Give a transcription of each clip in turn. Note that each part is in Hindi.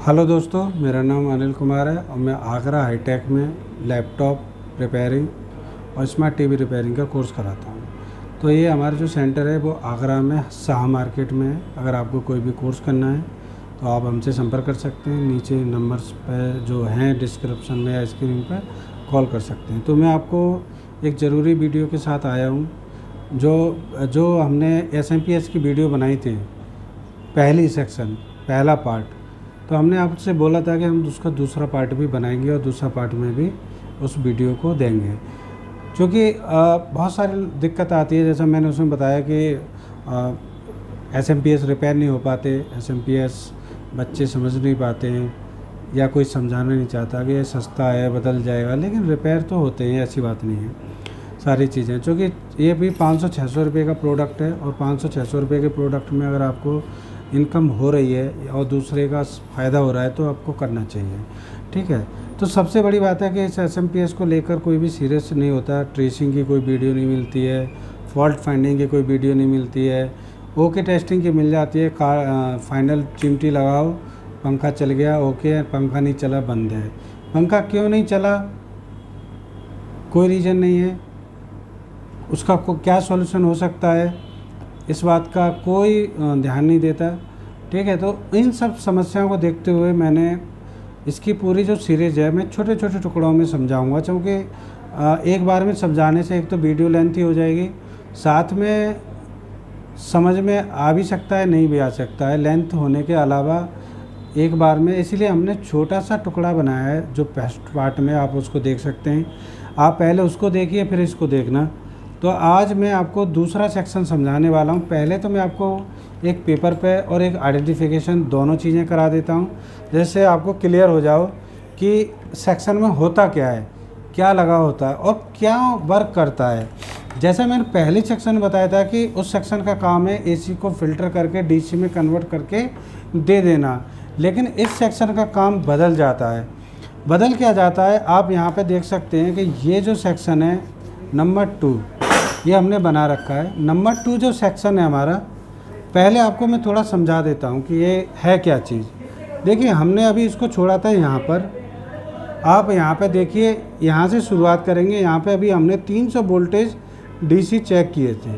हेलो दोस्तों, मेरा नाम अनिल कुमार है और मैं आगरा हाईटेक में लैपटॉप रिपेयरिंग और स्मार्ट टीवी रिपेयरिंग का कोर्स कराता हूँ। तो ये हमारा जो सेंटर है वो आगरा में शाह मार्केट में है। अगर आपको कोई भी कोर्स करना है तो आप हमसे संपर्क कर सकते हैं। नीचे नंबर्स पे जो हैं डिस्क्रिप्शन में या स्क्रीन पर कॉल कर सकते हैं। तो मैं आपको एक ज़रूरी वीडियो के साथ आया हूँ। जो हमने SMPS की वीडियो बनाई थी, पहली सेक्शन, पहला पार्ट, तो हमने आपसे बोला था कि हम उसका दूसरा पार्ट भी बनाएंगे और दूसरा पार्ट में भी उस वीडियो को देंगे, क्योंकि बहुत सारी दिक्कत आती है। जैसा मैंने उसमें बताया कि SMPS रिपेयर नहीं हो पाते, SMPS बच्चे समझ नहीं पाते हैं या कोई समझाना नहीं चाहता कि ये सस्ता है, बदल जाएगा, लेकिन रिपेयर तो होते हैं, ऐसी बात नहीं है। सारी चीज़ें, क्योंकि ये भी 500-600 रुपये का प्रोडक्ट है और 500-600 रुपये के प्रोडक्ट में अगर आपको इनकम हो रही है और दूसरे का फ़ायदा हो रहा है तो आपको करना चाहिए। ठीक है, तो सबसे बड़ी बात है कि इस SMPS को लेकर कोई भी सीरियस नहीं होता। ट्रेसिंग की कोई वीडियो नहीं मिलती है, फॉल्ट फाइंडिंग की कोई वीडियो नहीं मिलती है, ओके टेस्टिंग की मिल जाती है। फाइनल चिमटी लगाओ, पंखा चल गया, ओके, पंखा नहीं चला, बंद है। पंखा क्यों नहीं चला, कोई रीज़न नहीं है, उसका क्या सॉल्यूशन हो सकता है, इस बात का कोई ध्यान नहीं देता। ठीक है, तो इन सब समस्याओं को देखते हुए मैंने इसकी पूरी जो सीरीज़ है मैं छोटे छोटे टुकड़ों में समझाऊंगा, क्योंकि एक बार में समझाने से एक तो वीडियो लेंथी हो जाएगी, साथ में समझ में आ भी सकता है, नहीं भी आ सकता है, लेंथ होने के अलावा एक बार में। इसीलिए हमने छोटा सा टुकड़ा बनाया है जो फर्स्ट पार्ट में आप उसको देख सकते हैं। आप पहले उसको देखिए, फिर इसको देखना। तो आज मैं आपको दूसरा सेक्शन समझाने वाला हूँ। पहले तो मैं आपको एक पेपर पे और एक आइडेंटिफिकेशन दोनों चीज़ें करा देता हूँ, जैसे आपको क्लियर हो जाओ कि सेक्शन में होता क्या है, क्या लगा होता है और क्या वर्क करता है। जैसे मैंने पहले सेक्शन में बताया था कि उस सेक्शन का काम है AC को फ़िल्टर करके DC में कन्वर्ट करके दे देना, लेकिन इस सेक्शन का काम बदल जाता है। बदल क्या जाता है, आप यहाँ पर देख सकते हैं कि ये जो सेक्शन है नंबर 2, ये हमने बना रखा है। नंबर 2 जो सेक्शन है हमारा, पहले आपको मैं थोड़ा समझा देता हूँ कि ये है क्या चीज़। देखिए, हमने अभी इसको छोड़ा था यहाँ पर, आप यहाँ पे देखिए, यहाँ से शुरुआत करेंगे। यहाँ पे अभी हमने 300 वोल्टेज DC चेक किए थे।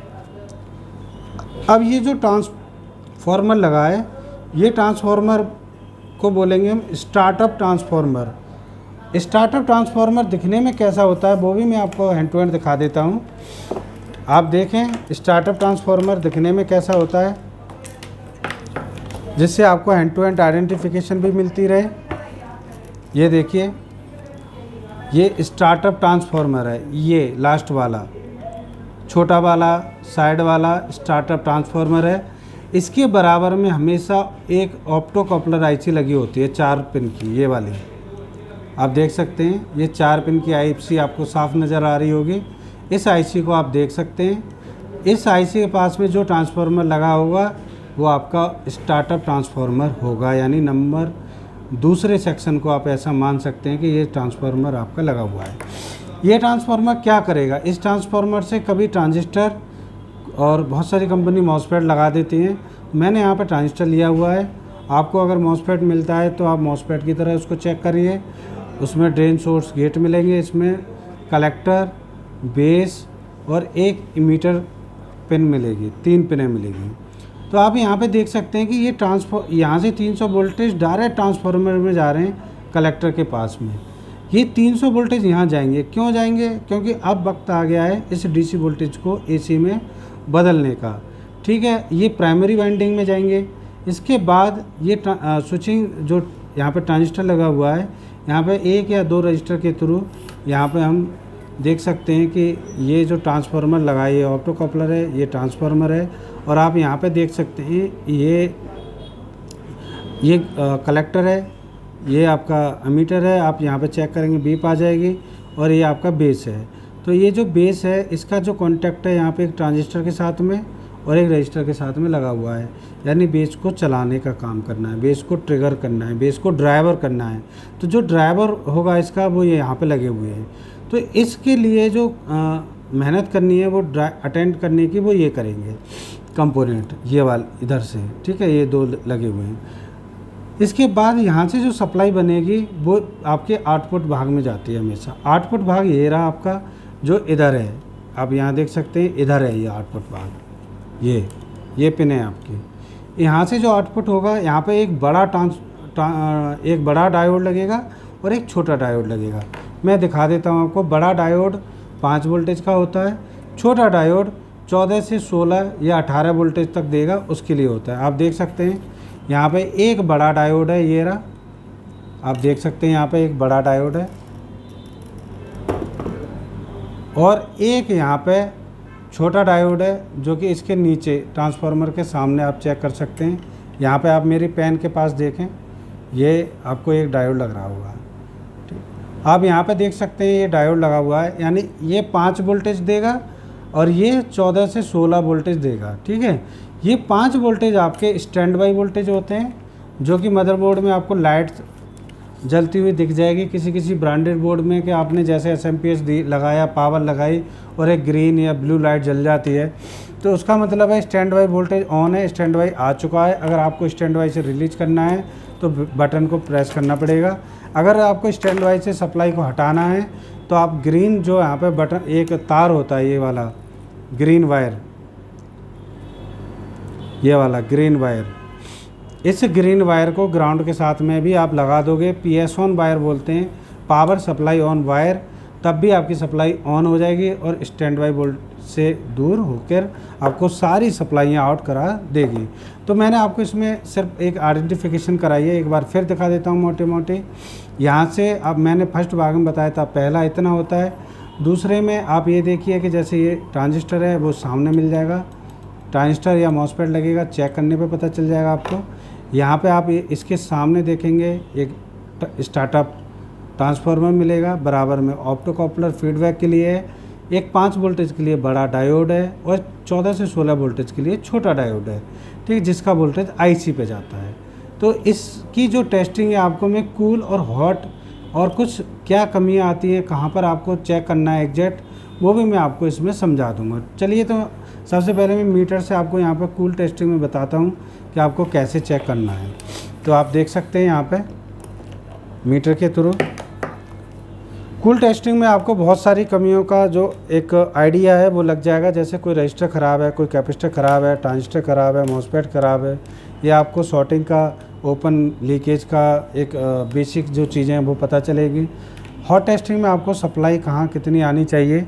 अब ये जो ट्रांसफॉर्मर लगा है, ये ट्रांसफॉर्मर को बोलेंगे हम स्टार्टअप ट्रांसफॉर्मर। स्टार्टअप ट्रांसफॉर्मर दिखने में कैसा होता है वो भी मैं आपको हैंड टू हैंड दिखा देता हूँ। आप देखें स्टार्टअप ट्रांसफॉर्मर दिखने में कैसा होता है, जिससे आपको हैंड टू हैंड आइडेंटिफिकेशन भी मिलती रहे। ये देखिए, ये स्टार्टअप ट्रांसफॉर्मर है, ये लास्ट वाला, छोटा वाला, साइड वाला स्टार्टअप ट्रांसफॉर्मर है। इसके बराबर में हमेशा एक ऑप्टो कपलर IC लगी होती है 4 पिन की, ये वाली आप देख सकते हैं। ये 4 पिन की IC आपको साफ नज़र आ रही होगी। इस IC को आप देख सकते हैं। इस IC के पास में जो ट्रांसफार्मर लगा होगा वो आपका स्टार्टअप ट्रांसफार्मर होगा, यानी नंबर दूसरे सेक्शन को आप ऐसा मान सकते हैं कि ये ट्रांसफार्मर आपका लगा हुआ है। ये ट्रांसफार्मर क्या करेगा, इस ट्रांसफार्मर से कभी ट्रांजिस्टर, और बहुत सारी कंपनी मॉसफेट लगा देती हैं। मैंने यहाँ पर ट्रांजिस्टर लिया हुआ है। आपको अगर मॉसफेट मिलता है तो आप मॉसफेट की तरह उसको चेक करिए। उसमें ड्रेन सोर्स गेट मिलेंगे, इसमें कलेक्टर, बेस और एक इमीटर पिन मिलेगी, 3 पिनें मिलेगी। तो आप यहाँ पे देख सकते हैं कि ये यहाँ से 300 वोल्टेज डायरेक्ट ट्रांसफार्मर में जा रहे हैं कलेक्टर के पास में। ये 300 वोल्टेज यहाँ जाएंगे, क्यों जाएंगे, क्योंकि अब वक्त आ गया है इस DC वोल्टेज को AC में बदलने का। ठीक है, ये प्राइमरी वाइंडिंग में जाएंगे। इसके बाद ये स्विचिंग, जो यहाँ पर ट्रांजिस्टर लगा हुआ है, यहाँ पे 1 या 2 रजिस्टर के थ्रू यहाँ पे हम देख सकते हैं कि ये जो ट्रांसफार्मर लगा है ये ऑप्टो कपलर है, ये ट्रांसफार्मर है। और आप यहाँ पे देख सकते हैं ये कलेक्टर है, ये आपका एमीटर है। आप यहाँ पे चेक करेंगे बीप आ जाएगी, और ये आपका बेस है। तो ये जो बेस है इसका जो कॉन्टैक्ट है यहाँ पे एक ट्रांजिस्टर के साथ में और एक रजिस्टर के साथ में लगा हुआ है, यानी बेस को चलाने का काम करना है, बेस को ट्रिगर करना है, बेस को ड्राइवर करना है। तो जो ड्राइवर होगा इसका वो ये यहाँ पे लगे हुए हैं। तो इसके लिए जो मेहनत करनी है वो अटेंड करने की वो ये करेंगे कंपोनेंट, ये वाले इधर से। ठीक है, ये 2 लगे हुए हैं। इसके बाद यहाँ से जो सप्लाई बनेगी वो आपके आउटपुट भाग में जाती है हमेशा। आउटपुट भाग ये रहा आपका जो इधर है, आप यहाँ देख सकते हैं इधर है ये आउटपुट भाग, ये पिन है आपकी। यहाँ से जो आउटपुट होगा यहाँ पे एक बड़ा डायोड लगेगा और एक छोटा डायोड लगेगा। मैं दिखा देता हूँ आपको। बड़ा डायोड 5 वोल्टेज का होता है, छोटा डायोड 14 से 16 या 18 वोल्टेज तक देगा, उसके लिए होता है। आप देख सकते हैं यहाँ पे एक बड़ा डायोड है, ये रहा, आप देख सकते हैं यहाँ पे एक बड़ा डायोड है और एक यहाँ पे छोटा डायोड है जो कि इसके नीचे ट्रांसफार्मर के सामने आप चेक कर सकते हैं। यहाँ पे आप मेरी पेन के पास देखें, ये आपको एक डायोड लग रहा होगा, ठीक। आप यहाँ पे देख सकते हैं ये डायोड लगा हुआ है, यानी ये 5 वोल्टेज देगा और ये 14 से 16 वोल्टेज देगा, ठीक है। ये 5 वोल्टेज आपके स्टैंड बाई वोल्टेज होते हैं, जो कि मदरबोर्ड में आपको लाइट जलती हुई दिख जाएगी किसी ब्रांडेड बोर्ड में, कि आपने जैसे SMPS लगाया, पावर लगाई और एक ग्रीन या ब्लू लाइट जल जाती है, तो उसका मतलब है स्टैंड बाई वोल्टेज ऑन है, स्टैंड बाई आ चुका है। अगर आपको स्टैंड बाई से रिलीज करना है तो बटन को प्रेस करना पड़ेगा। अगर आपको स्टैंड बाई से सप्लाई को हटाना है तो आप ग्रीन जो यहाँ पे बटन, एक तार होता है ये वाला ग्रीन वायर, ये वाला ग्रीन वायर, इस ग्रीन वायर को ग्राउंड के साथ में भी आप लगा दोगे, PS ऑन वायर बोलते हैं, पावर सप्लाई ऑन वायर, तब भी आपकी सप्लाई ऑन हो जाएगी और स्टैंड बाई वोल्ट से दूर होकर आपको सारी सप्लाइयाँ आउट करा देगी। तो मैंने आपको इसमें सिर्फ एक आइडेंटिफिकेशन कराई है, एक बार फिर दिखा देता हूँ मोटे मोटे। यहाँ से अब मैंने फर्स्ट भाग में बताया था, पहला इतना होता है। दूसरे में आप ये देखिए कि जैसे ये ट्रांजिस्टर है वो सामने मिल जाएगा, ट्रांजिस्टर या मॉसफेट लगेगा, चेक करने पे पता चल जाएगा आपको। यहाँ पे आप इसके सामने देखेंगे एक स्टार्टअप ट्रांसफार्मर मिलेगा, बराबर में ऑप्टोकॉपलर फीडबैक के लिए है, एक 5 वोल्टेज के लिए बड़ा डायोड है और 14 से 16 वोल्टेज के लिए छोटा डायोड है, ठीक, जिसका वोल्टेज IC पे जाता है। तो इसकी जो टेस्टिंग है आपको मैं कूल और हॉट और कुछ क्या कमियां आती हैं, कहाँ पर आपको चेक करना है एग्जैक्ट, वो भी मैं आपको इसमें समझा दूंगा। चलिए, तो सबसे पहले मैं मीटर से आपको यहाँ पर कूल टेस्टिंग में बताता हूँ कि आपको कैसे चेक करना है। तो आप देख सकते हैं यहाँ पे मीटर के थ्रू कूल टेस्टिंग में आपको बहुत सारी कमियों का जो एक आइडिया है वो लग जाएगा। जैसे कोई रजिस्टर ख़राब है, कोई कैपेसिटर ख़राब है, ट्रांजिस्टर ख़राब है, मॉसफेट ख़राब है, या आपको शॉर्टिंग का, ओपन लीकेज का एक बेसिक जो चीज़ें हैं वो पता चलेगी। हॉट टेस्टिंग में आपको सप्लाई कहाँ कितनी आनी चाहिए,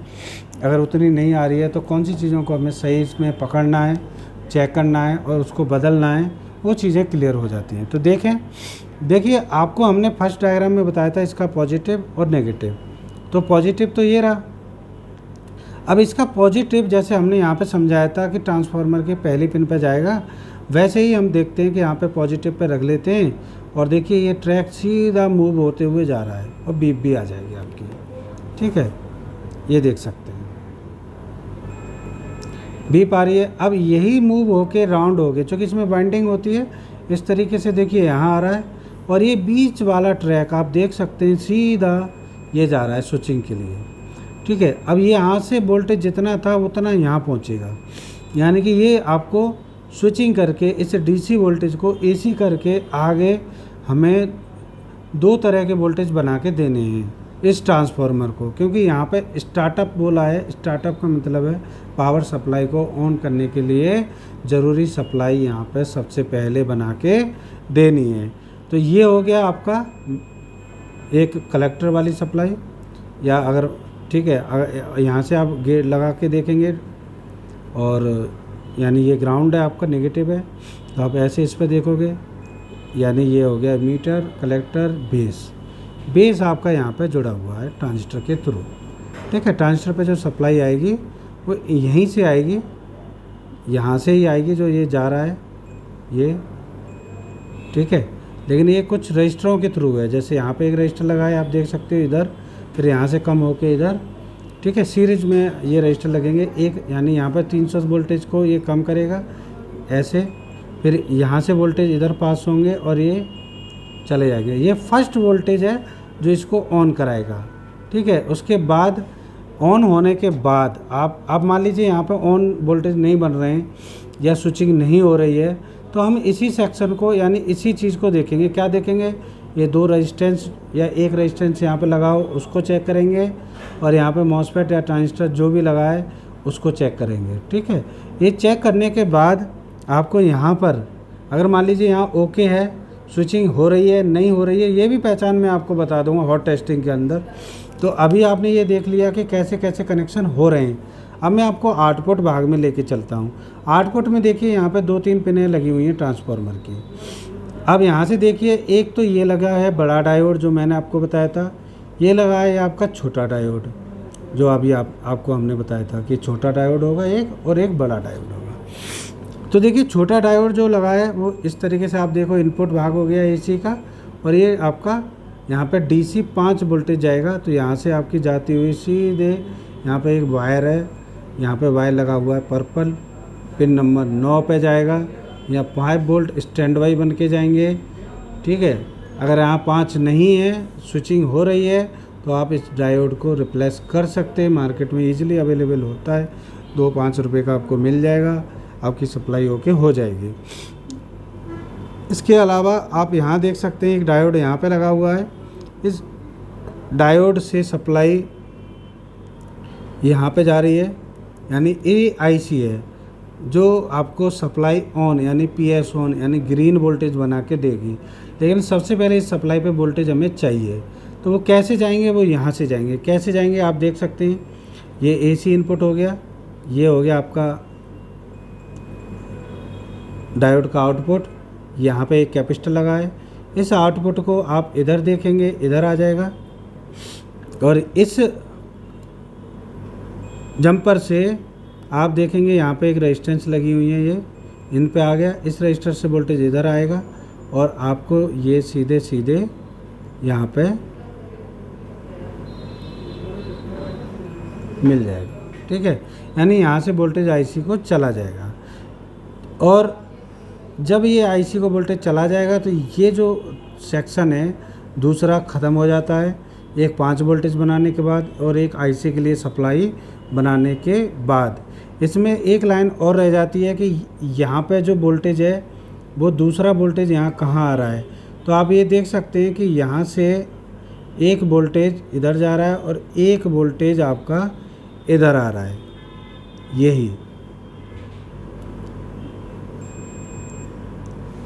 अगर उतनी नहीं आ रही है तो कौन सी चीज़ों को हमें सही इसमें पकड़ना है, चेक करना है और उसको बदलना है, वो चीज़ें क्लियर हो जाती हैं। तो देखिए आपको हमने फर्स्ट डायग्राम में बताया था इसका पॉजिटिव और नेगेटिव। तो पॉजिटिव तो ये रहा। अब इसका पॉजिटिव जैसे हमने यहाँ पे समझाया था कि ट्रांसफार्मर के पहली पिन पे जाएगा, वैसे ही हम देखते हैं कि यहाँ पे पॉजिटिव पे रख लेते हैं और देखिए ये ट्रैक सीधा मूव होते हुए जा रहा है और बीप भी आ जाएगी आपकी, ठीक है, ये देख सकते हैं बीप आ रही है। अब यही मूव होके राउंड हो गए, चूँकि इसमें बाइंडिंग होती है, इस तरीके से देखिए यहाँ आ रहा है और ये बीच वाला ट्रैक आप देख सकते हैं सीधा ये जा रहा है स्विचिंग के लिए, ठीक है। अब ये यहाँ से वोल्टेज जितना था उतना यहाँ पहुँचेगा, यानी कि ये आपको स्विचिंग करके इस DC वोल्टेज को AC करके आगे हमें 2 तरह के वोल्टेज बना के देने हैं इस ट्रांसफार्मर को, क्योंकि यहाँ पे स्टार्टअप बोला है। स्टार्टअप का मतलब है पावर सप्लाई को ऑन करने के लिए ज़रूरी सप्लाई यहाँ पे सबसे पहले बना के देनी है। तो ये हो गया आपका एक कलेक्टर वाली सप्लाई, या अगर ठीक है अगर यहाँ से आप गेट लगा के देखेंगे और यानी ये ग्राउंड है आपका, नेगेटिव है, तो आप ऐसे इस पर देखोगे, यानी ये हो गया मीटर, कलेक्टर, बेस आपका यहाँ पे जुड़ा हुआ है ट्रांजिस्टर के थ्रू, ठीक है। ट्रांजिस्टर पे जो सप्लाई आएगी वो यहीं से आएगी, यहाँ से ही आएगी जो ये जा रहा है ये, ठीक है। लेकिन ये कुछ रजिस्टरों के थ्रू है, जैसे यहाँ पे एक रजिस्टर लगा है आप देख सकते हो इधर, फिर यहाँ से कम होके इधर, ठीक है। सीरीज में ये रजिस्टर लगेंगे एक, यानी यहाँ पर 300 वोल्टेज को ये कम करेगा ऐसे, फिर यहाँ से वोल्टेज इधर पास होंगे और ये चले जाएंगे। ये फर्स्ट वोल्टेज है जो इसको ऑन कराएगा, ठीक है। उसके बाद ऑन होने के बाद आप मान लीजिए यहाँ पे ऑन वोल्टेज नहीं बन रहे हैं या स्विचिंग नहीं हो रही है, तो हम इसी सेक्शन को यानी इसी चीज़ को देखेंगे। क्या देखेंगे? ये 2 रेजिस्टेंस या 1 रेजिस्टेंस यहाँ पे लगाओ उसको चेक करेंगे, और यहाँ पे मॉसफेट या ट्रांजिस्टर जो भी लगा है उसको चेक करेंगे। ठीक है, ये चेक करने के बाद आपको यहाँ पर अगर मान लीजिए यहाँ ओके है, स्विचिंग हो रही है नहीं हो रही है, ये भी पहचान मैं आपको बता दूंगा हॉट टेस्टिंग के अंदर। तो अभी आपने ये देख लिया कि कैसे कैसे कनेक्शन हो रहे हैं। अब मैं आपको आउटपुट भाग में लेके चलता हूँ। आउटपुट में देखिए यहाँ पे 2-3 पिनें लगी हुई हैं ट्रांसफार्मर की। अब यहाँ से देखिए, एक तो ये लगा है बड़ा डायोड जो मैंने आपको बताया था, ये लगा है आपका छोटा डायोड जो अभी आपको हमने बताया था कि छोटा डायोड होगा एक और एक बड़ा डायोड होगा। तो देखिए छोटा डायोड जो लगा है वो इस तरीके से आप देखो, इनपुट भाग हो गया एसी का, और ये आपका यहाँ पे डीसी 5 वोल्टेज जाएगा। तो यहाँ से आपकी जाती हुई सीधे यहाँ पे एक वायर है, यहाँ पे वायर लगा हुआ है पर्पल, पिन नंबर 9 पे जाएगा। यहाँ 5 वोल्ट स्टैंड बाई बन के जाएंगे। ठीक है, अगर यहाँ 5 नहीं है, स्विचिंग हो रही है, तो आप इस डायोड को रिप्लेस कर सकते हैं। मार्केट में इजीली अवेलेबल होता है, 2-5 रुपये का आपको मिल जाएगा, आपकी सप्लाई होके हो जाएगी। इसके अलावा आप यहाँ देख सकते हैं एक डायोड यहाँ पे लगा हुआ है। इस डायोड से सप्लाई यहाँ पे जा रही है, यानी AIC है जो आपको सप्लाई ऑन यानी PS ऑन यानी ग्रीन वोल्टेज बना के देगी। लेकिन सबसे पहले इस सप्लाई पे वोल्टेज हमें चाहिए, तो वो कैसे जाएंगे? वो यहाँ से जाएंगे। कैसे जाएंगे आप देख सकते हैं, ये AC इनपुट हो गया, ये हो गया आपका डायोड का आउटपुट, यहाँ पे एक कैपेसिटर लगा है। इस आउटपुट को आप इधर देखेंगे, इधर आ जाएगा, और इस जंपर से आप देखेंगे यहाँ पे एक रेजिस्टेंस लगी हुई है, ये इन पे आ गया। इस रजिस्टर से वोल्टेज इधर आएगा और आपको ये सीधे सीधे यहाँ पे मिल जाएगा। ठीक है, यानी यहाँ से वोल्टेज IC को चला जाएगा, और जब ये IC को वोल्टेज चला जाएगा तो ये जो सेक्शन है दूसरा ख़त्म हो जाता है, एक 5 वोल्टेज बनाने के बाद और एक IC के लिए सप्लाई बनाने के बाद। इसमें एक लाइन और रह जाती है कि यहाँ पे जो वोल्टेज है वो दूसरा वोल्टेज यहाँ कहाँ आ रहा है। तो आप ये देख सकते हैं कि यहाँ से एक वोल्टेज इधर जा रहा है और एक वोल्टेज आपका इधर आ रहा है, यही।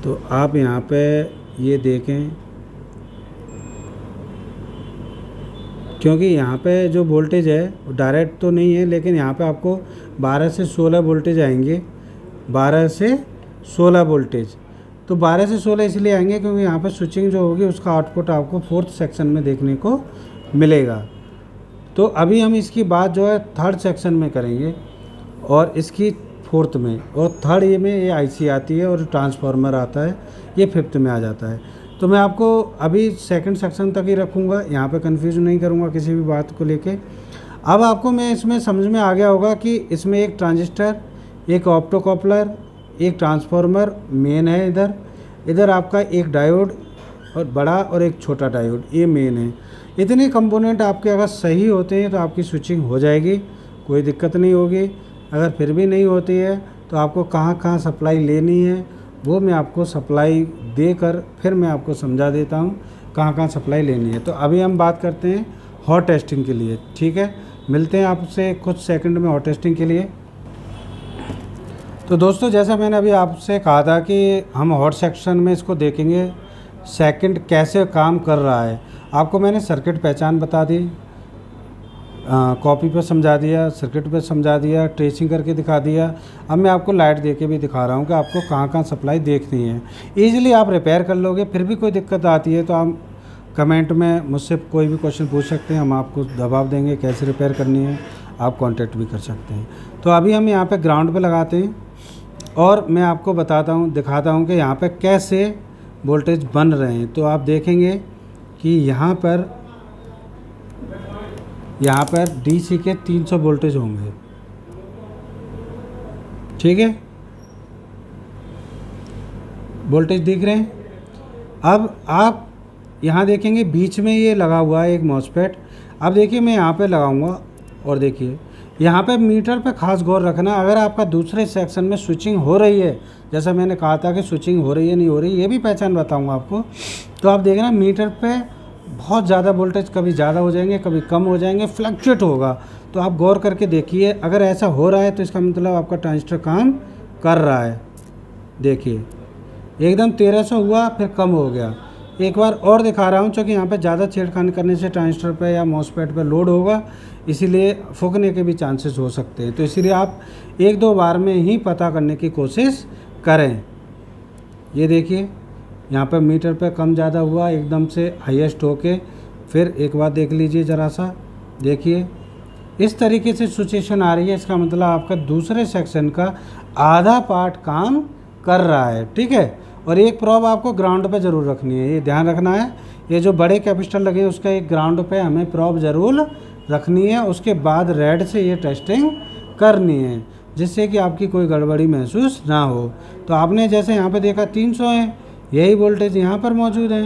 तो आप यहाँ पे ये देखें, क्योंकि यहाँ पे जो वोल्टेज है वो डायरेक्ट तो नहीं है, लेकिन यहाँ पे आपको 12 से 16 वोल्टेज आएंगे, 12 से 16 वोल्टेज। तो 12 से 16 इसलिए आएंगे क्योंकि यहाँ पे स्विचिंग जो होगी उसका आउटपुट आपको 4th सेक्शन में देखने को मिलेगा। तो अभी हम इसकी बात जो है 3rd सेक्शन में करेंगे और इसकी 4th में, और 3rd में ये IC आती है और ट्रांसफार्मर आता है, ये 5th में आ जाता है। तो मैं आपको अभी 2nd सेक्शन तक ही रखूँगा, यहाँ पे कंफ्यूज नहीं करूँगा किसी भी बात को लेके। अब आपको मैं इसमें समझ में आ गया होगा कि इसमें एक ट्रांजिस्टर, एक ऑप्टोकॉपलर, एक ट्रांसफार्मर मेन है, इधर आपका एक डायोड और बड़ा और एक छोटा डायोड, ये मेन है। इतने कंपोनेंट आपके अगर सही होते हैं तो आपकी स्विचिंग हो जाएगी, कोई दिक्कत नहीं होगी। अगर फिर भी नहीं होती है तो आपको कहाँ कहाँ सप्लाई लेनी है वो मैं आपको सप्लाई देकर फिर मैं आपको समझा देता हूँ कहाँ कहाँ सप्लाई लेनी है। तो अभी हम बात करते हैं हॉट टेस्टिंग के लिए। ठीक है, मिलते हैं आपसे कुछ सेकंड में हॉट टेस्टिंग के लिए। तो दोस्तों, जैसा मैंने अभी आपसे कहा था कि हम हॉट सेक्शन में इसको देखेंगे सेकंड कैसे काम कर रहा है। आपको मैंने सर्किट पहचान बता दी, कॉपी पर समझा दिया, सर्किट पर समझा दिया, ट्रेसिंग करके दिखा दिया। अब मैं आपको लाइट दे के भी दिखा रहा हूँ कि आपको कहाँ कहाँ सप्लाई देखनी है। ईजिली आप रिपेयर कर लोगे। फिर भी कोई दिक्कत आती है तो आप कमेंट में मुझसे कोई भी क्वेश्चन पूछ सकते हैं, हम आपको जवाब देंगे। कैसे रिपेयर करनी है आप कांटेक्ट भी कर सकते हैं। तो अभी हम यहाँ पे ग्राउंड पे लगाते हैं और मैं आपको दिखाता हूँ कि यहाँ पे कैसे वोल्टेज बन रहे हैं। तो आप देखेंगे कि यहाँ पर DC के 300 वोल्टेज होंगे। ठीक है, वोल्टेज दिख रहे हैं। अब आप यहाँ देखेंगे बीच में ये लगा हुआ है एक मॉसफेट। अब देखिए मैं यहाँ पे लगाऊंगा और देखिए यहाँ पे मीटर पे खास गौर रखना, अगर आपका दूसरे सेक्शन में स्विचिंग हो रही है, जैसा मैंने कहा था कि स्विचिंग हो रही है नहीं हो रही, ये भी पहचान बताऊँगा आपको, तो आप देखना मीटर पे बहुत ज़्यादा वोल्टेज कभी ज़्यादा हो जाएंगे, कभी कम हो जाएंगे, फ्लक्चुएट होगा। तो आप गौर करके देखिए, अगर ऐसा हो रहा है तो इसका मतलब आपका ट्रांजिस्टर काम कर रहा है। देखिए एकदम 1300 हुआ फिर कम हो गया। एक बार और दिखा रहा हूँ, क्योंकि यहाँ पे ज़्यादा छेड़खानी करने से ट्रांजिस्टर पे या मॉसफेट पे लोड होगा, इसीलिए फूकने के भी चांसेस हो सकते हैं। तो इसीलिए आप एक दो बार में ही पता करने की कोशिश करें। ये देखिए यहाँ पे मीटर पे कम ज़्यादा हुआ एकदम से हाईएस्ट होके, फिर एक बार देख लीजिए ज़रा सा, देखिए इस तरीके से सिचुएशन आ रही है, इसका मतलब आपका दूसरे सेक्शन का आधा पार्ट काम कर रहा है। ठीक है, और एक प्रॉब आपको ग्राउंड पे ज़रूर रखनी है, ये ध्यान रखना है। ये जो बड़े कैपेसिटर लगे हैं उसका एक ग्राउंड पे हमें प्रॉब ज़रूर रखनी है, उसके बाद रेड से ये टेस्टिंग करनी है, जिससे कि आपकी कोई गड़बड़ी महसूस ना हो। तो आपने जैसे यहाँ पे देखा 300 है, यही वोल्टेज यहाँ पर मौजूद है,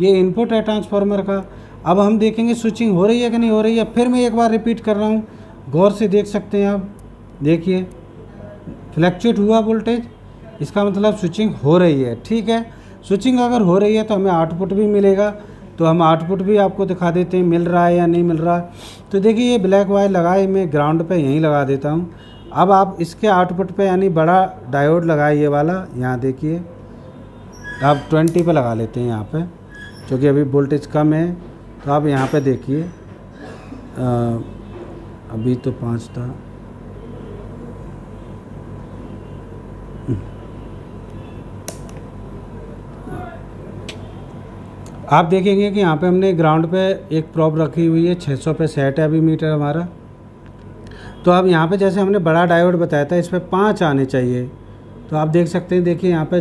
ये इनपुट है ट्रांसफार्मर का। अब हम देखेंगे स्विचिंग हो रही है कि नहीं हो रही है। फिर मैं एक बार रिपीट कर रहा हूँ, गौर से देख सकते हैं आप, देखिए फ्लक्चुएट हुआ वोल्टेज, इसका मतलब स्विचिंग हो रही है। ठीक है, स्विचिंग अगर हो रही है तो हमें आउटपुट भी मिलेगा, तो हम आउटपुट भी आपको दिखा देते हैं मिल रहा है या नहीं मिल रहा। तो देखिए ये ब्लैक वायर लगाए, मैं ग्राउंड पे यहीं लगा देता हूँ। अब आप इसके आउटपुट पे यानी बड़ा डायोड लगाए, ये वाला, यहाँ देखिए आप 20 पे लगा लेते हैं यहाँ पे, क्योंकि अभी वोल्टेज कम है। तो आप यहाँ पे देखिए अभी तो 5 था, आप देखेंगे कि यहाँ पे हमने ग्राउंड पे एक प्रॉब रखी हुई है, 600 पे सेट है अभी मीटर हमारा। तो अब यहाँ पे जैसे हमने बड़ा डायोड बताया था, इस पर 5 आने चाहिए। तो आप देख सकते हैं, देखिए यहाँ पे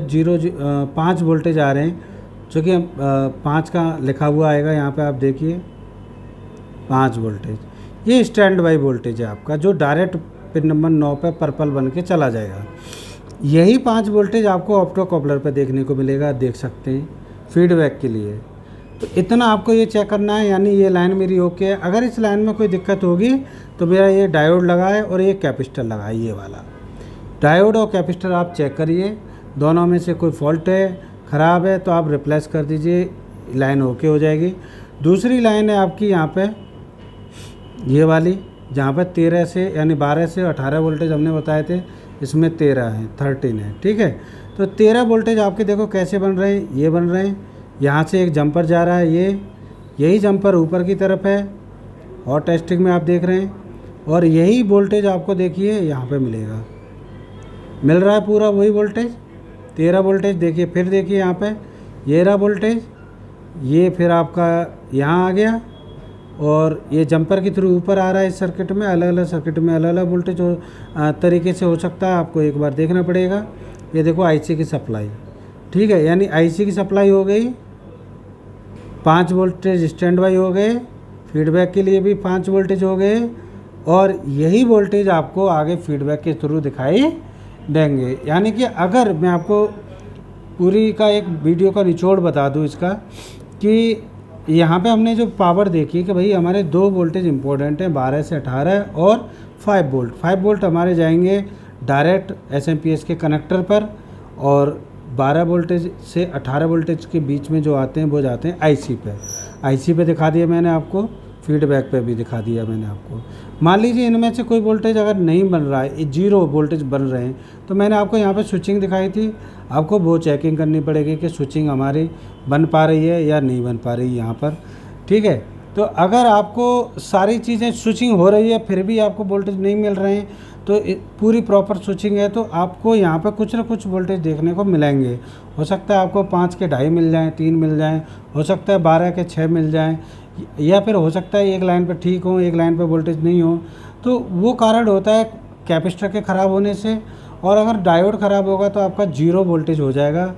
5 वोल्टेज आ रहे हैं, जो कि 5 का लिखा हुआ आएगा यहाँ पे, आप देखिए 5 वोल्टेज। ये स्टैंड बाई वोल्टेज है आपका, जो डायरेक्ट पिन नंबर 9 पे पर्पल बन के चला जाएगा। यही 5 वोल्टेज आपको ऑप्टो कॉपलर पे देखने को मिलेगा, देख सकते हैं फीडबैक के लिए। तो इतना आपको ये चेक करना है, यानी ये लाइन मेरी ओके है। अगर इस लाइन में कोई दिक्कत होगी तो मेरा ये डायोड लगा है और ये कैपेसिटर लगा है, ये वाला डायोड और कैपेसिटर आप चेक करिए, दोनों में से कोई फॉल्ट है, ख़राब है तो आप रिप्लेस कर दीजिए, लाइन ओके हो जाएगी। दूसरी लाइन है आपकी यहाँ पे ये वाली, जहाँ पे 13 से यानी 12 से 18 वोल्टेज हमने बताए थे, इसमें 13 है, 13 है। ठीक है, तो 13 वोल्टेज आपके देखो कैसे बन रहे हैं, ये बन रहे हैं, यहाँ से एक जंपर जा रहा है, यही जंपर ऊपर की तरफ है, और टेस्टिंग में आप देख रहे हैं, और यही वोल्टेज आपको देखिए यहाँ पे मिलेगा, मिल रहा है पूरा वही वोल्टेज 13 वोल्टेज। देखिए फिर देखिए यहाँ पे ये रहा वोल्टेज, ये फिर आपका यहाँ आ गया, और ये जंपर के थ्रू ऊपर आ रहा है। इस सर्किट में अलग अलग सर्किट में अलग अलग वोल्टेज तरीके से हो सकता है, आपको एक बार देखना पड़ेगा। ये देखो आईसी की सप्लाई, ठीक है, यानी आईसी की सप्लाई हो गई, 5 वोल्टेज स्टैंड बाई हो गए, फीडबैक के लिए भी 5 वोल्टेज हो गए, और यही वोल्टेज आपको आगे फीडबैक के थ्रू दिखाई देंगे। यानी कि अगर मैं आपको पूरी का एक वीडियो का निचोड़ बता दूं इसका, कि यहाँ पे हमने जो पावर देखी कि भाई हमारे 2 वोल्टेज इंपॉर्टेंट हैं, 12 से 18 और 5 वोल्ट। 5 वोल्ट हमारे जाएंगे डायरेक्ट एसएमपीएस के कनेक्टर पर, और 12 वोल्टेज से 18 वोल्टेज के बीच में जो आते हैं वो जाते हैं आईसी पे। आईसी पे दिखा दिया मैंने आपको, फीडबैक पे भी दिखा दिया मैंने आपको। मान लीजिए इनमें से कोई वोल्टेज अगर नहीं बन रहा है, 0 वोल्टेज बन रहे हैं, तो मैंने आपको यहाँ पे स्विचिंग दिखाई थी, आपको वो चेकिंग करनी पड़ेगी कि स्विचिंग हमारी बन पा रही है या नहीं बन पा रही यहाँ पर। ठीक है, तो अगर आपको सारी चीज़ें स्विचिंग हो रही है फिर भी आपको वोल्टेज नहीं मिल रहे हैं, तो पूरी प्रॉपर स्विचिंग है, तो आपको यहाँ पर कुछ ना कुछ वोल्टेज देखने को मिलेंगे। हो सकता है आपको 5 के 2.5 मिल जाएँ, 3 मिल जाएँ, हो सकता है 12 के 6 मिल जाएँ, या फिर हो सकता है एक लाइन पर ठीक हो, एक लाइन पर वोल्टेज नहीं हो। तो वो कारण होता है कैपेसिटर के ख़राब होने से। और अगर डायोड ख़राब होगा तो आपका 0 वोल्टेज हो जाएगा,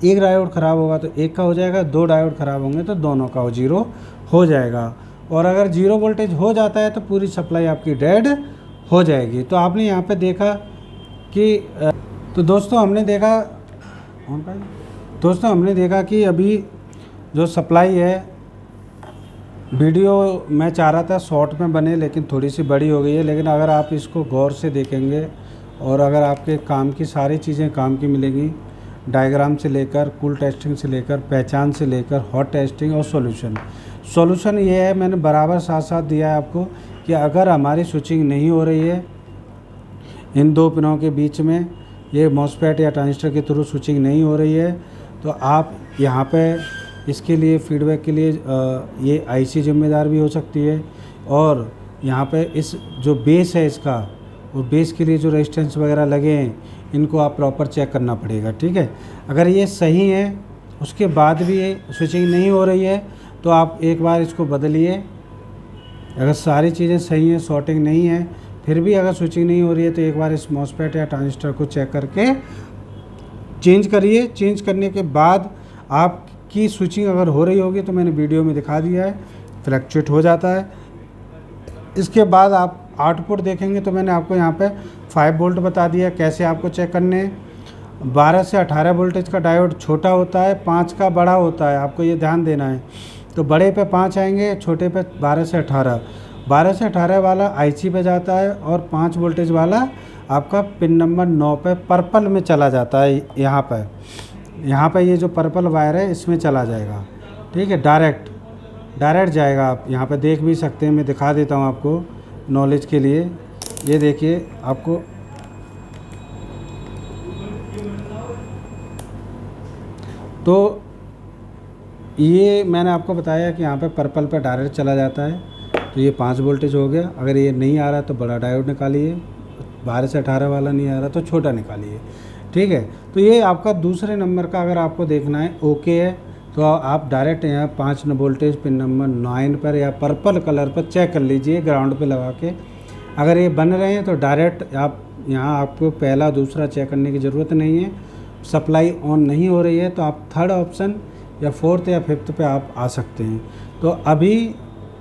एक डायोड ख़राब होगा तो एक का हो जाएगा, 2 डायोड ख़राब होंगे तो दोनों का 0 हो जाएगा। और अगर 0 वोल्टेज हो जाता है तो पूरी सप्लाई आपकी डेड हो जाएगी। तो आपने यहाँ पे देखा कि तो दोस्तों हमने देखा कि अभी जो सप्लाई है वीडियो मैं चाह रहा था शॉर्ट में बने, लेकिन थोड़ी सी बड़ी हो गई है। लेकिन अगर आप इसको गौर से देखेंगे और अगर आपके काम की सारी चीज़ें काम की मिलेंगी, डायग्राम से लेकर कूल टेस्टिंग से लेकर पहचान से लेकर हॉट टेस्टिंग और सॉल्यूशन ये है, मैंने बराबर साथ साथ दिया है आपको कि अगर हमारी स्विचिंग नहीं हो रही है इन दो पिनों के बीच में, ये मॉसफेट या ट्रांजिस्टर के थ्रू स्विचिंग नहीं हो रही है, तो आप यहाँ पे इसके लिए फीडबैक के लिए ये आईसी जिम्मेदार भी हो सकती है। और यहाँ पे इस जो बेस है इसका, वो बेस के लिए जो रेजिस्टेंस वगैरह लगे हैं, इनको आप प्रॉपर चेक करना पड़ेगा, ठीक है। अगर ये सही है उसके बाद भी ये स्विचिंग नहीं हो रही है तो आप एक बार इसको बदलिए। अगर सारी चीज़ें सही हैं, शॉर्टिंग नहीं है, फिर भी अगर स्विचिंग नहीं हो रही है तो एक बार इस मॉसफेट या ट्रांजिस्टर को चेक करके चेंज करिए। चेंज करने के बाद आपकी स्विचिंग अगर हो रही होगी तो मैंने वीडियो में दिखा दिया है, फ्लैक्चुएट हो जाता है। इसके बाद आप आउटपुट देखेंगे तो मैंने आपको यहाँ पे 5 वोल्ट बता दिया कैसे आपको चेक करने हैं। 12 से 18 वोल्टेज का डायोड छोटा होता है, 5 का बड़ा होता है, आपको ये ध्यान देना है। तो बड़े पे 5 आएंगे, छोटे पे 12 से 18। 12 से 18 वाला आईसी पे जाता है और 5 वोल्टेज वाला आपका पिन नंबर 9 पे पर्पल में चला जाता है। यहाँ पे ये जो पर्पल वायर है इसमें चला जाएगा, ठीक है। डायरेक्ट जाएगा। आप यहाँ पे देख भी सकते हैं, मैं दिखा देता हूँ आपको नॉलेज के लिए। ये देखिए आपको तो ये मैंने आपको बताया कि यहाँ पे पर्पल पे डायरेक्ट चला जाता है, तो ये 5 वोल्टेज हो गया। अगर ये नहीं आ रहा तो बड़ा डायोड निकालिए, 12 से 18 वाला नहीं आ रहा तो छोटा निकालिए, ठीक है। तो ये आपका दूसरे नंबर का अगर आपको देखना है ओके है तो आप डायरेक्ट यहाँ 5 वोल्टेज पिन नंबर 9 पर या पर्पल कलर पर चेक कर लीजिए ग्राउंड पे लगा के। अगर ये बन रहे हैं तो डायरेक्ट आप यहाँ आपको पहला दूसरा चेक करने की ज़रूरत नहीं है। सप्लाई ऑन नहीं हो रही है तो आप थर्ड ऑप्शन या फोर्थ या फिफ्थ पे आप आ सकते हैं। तो अभी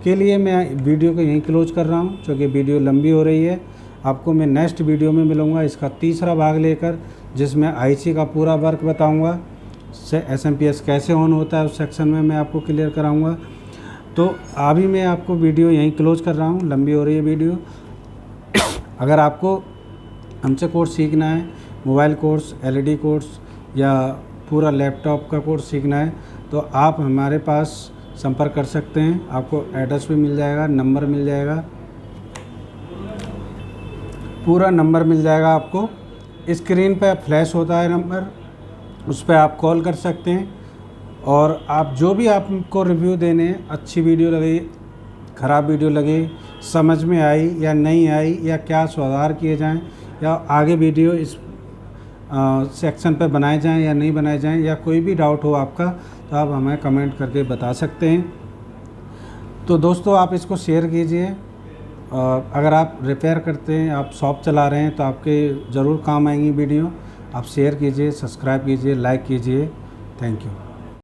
के लिए मैं वीडियो को यहीं क्लोज कर रहा हूँ क्योंकि वीडियो लंबी हो रही है। आपको मैं नेक्स्ट वीडियो में मिलूँगा इसका तीसरा भाग लेकर, जिसमें आईसी का पूरा वर्क बताऊँगा, SMPS कैसे ऑन होता है उस सेक्शन में मैं आपको क्लियर कराऊँगा। तो अभी मैं आपको वीडियो यहीं क्लोज कर रहा हूँ, लंबी हो रही है वीडियो। अगर आपको हमसे कोर्स सीखना है, मोबाइल कोर्स, LED कोर्स या पूरा लैपटॉप का कोर्स सीखना है तो आप हमारे पास संपर्क कर सकते हैं। आपको एड्रेस भी मिल जाएगा, नंबर मिल जाएगा, पूरा नंबर मिल जाएगा आपको। स्क्रीन पे फ्लैश होता है नंबर, उस पर आप कॉल कर सकते हैं। और आप जो भी आपको रिव्यू देने हैं, अच्छी वीडियो लगी, ख़राब वीडियो लगी, समझ में आई या नहीं आई, या क्या सुधार किए जाएं, या आगे वीडियो इस सेक्शन पे बनाए जाएं या नहीं बनाए जाएं, या कोई भी डाउट हो आपका तो आप हमें कमेंट करके बता सकते हैं। तो दोस्तों आप इसको शेयर कीजिए। अगर आप रिपेयर करते हैं, आप शॉप चला रहे हैं तो आपके ज़रूर काम आएंगी वीडियो। आप शेयर कीजिए, सब्सक्राइब कीजिए, लाइक कीजिए। Thank you.